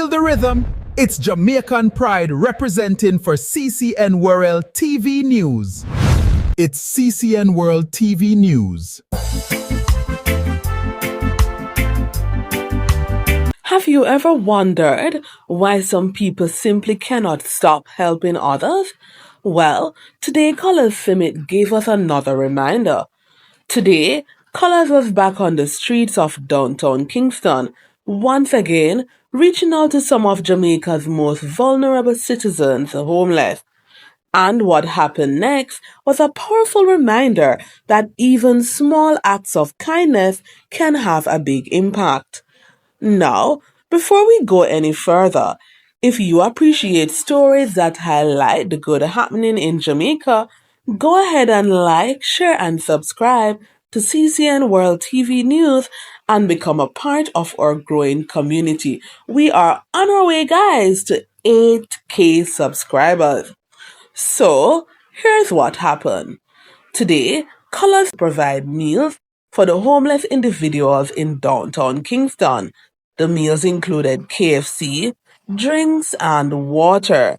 Feel the rhythm? It's Jamaican pride representing for CCN World TV News. It's CCN World TV News. Have you ever wondered why some people simply cannot stop helping others? Well, today Colaz Summit gave us another reminder. Today, Colaz was back on the streets of Downtown Kingston, once again reaching out to some of Jamaica's most vulnerable citizens, the homeless. And what happened next was a powerful reminder that even small acts of kindness can have a big impact. Now, before we go any further, if you appreciate stories that highlight the good happening in Jamaica, go ahead and like, share, and subscribe to CCN World TV News and become a part of our growing community. We are on our way, guys, to 8K subscribers. So, here's what happened. Today, Colaz provide meals for the homeless individuals in Downtown Kingston. The meals included KFC, drinks, and water.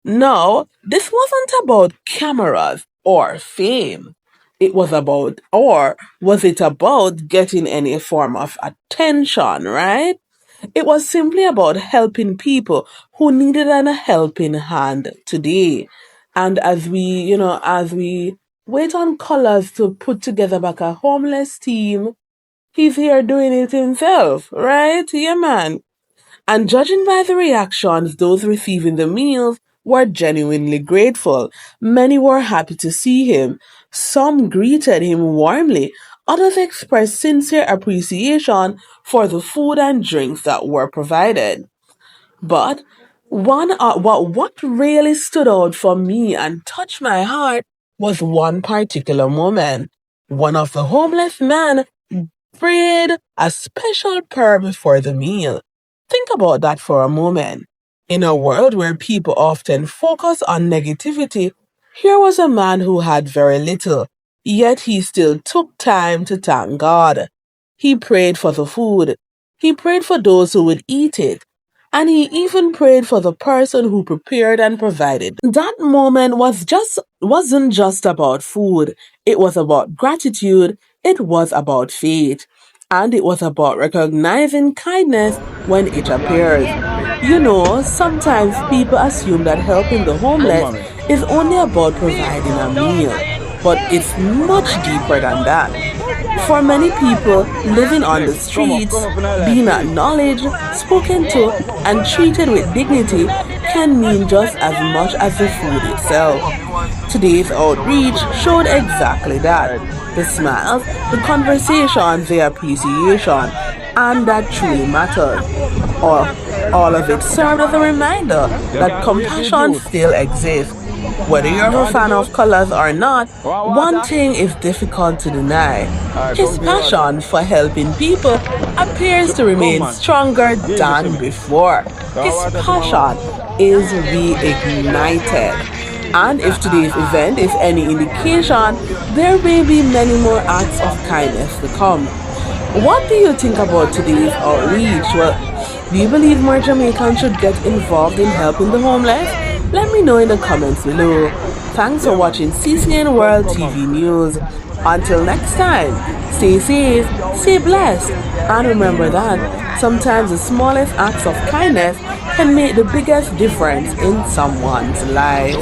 Now, this wasn't about cameras or fame. It was about, or was it about getting any form of attention, right? It was simply about helping people who needed a helping hand today. And as we wait on Colaz to put together back a homeless team, he's here doing it himself, right? Yeah, man. And judging by the reactions, those receiving the meals were genuinely grateful. Many were happy to see him. Some greeted him warmly. Others expressed sincere appreciation for the food and drinks that were provided. But what really stood out for me and touched my heart was one particular moment. One of the homeless men prayed a special prayer before the meal. Think about that for a moment. In a world where people often focus on negativity, here was a man who had very little, yet he still took time to thank God. He prayed for the food. He prayed for those who would eat it. And he even prayed for the person who prepared and provided. That moment wasn't just about food. It was about gratitude. It was about faith. And it was about recognizing kindness when it appears. You know, sometimes people assume that helping the homeless is only about providing a meal, but it's much deeper than that. For many people, living on the streets, being acknowledged, spoken to, and treated with dignity can mean just as much as the food itself. Today's outreach showed exactly that. The smiles, the conversations, the appreciation, and that truly mattered. All of it served as a reminder that compassion still exists. Whether you're a fan of Colaz or not, one thing is difficult to deny. His passion for helping people appears to remain stronger than before. His passion is reignited. And if today's event is any indication, there may be many more acts of kindness to come. What do you think about today's outreach? Well, do you believe more Jamaicans should get involved in helping the homeless? Let me know in the comments below. Thanks for watching CCN World TV News. Until next time, stay safe, stay blessed, and remember that sometimes the smallest acts of kindness can make the biggest difference in someone's life.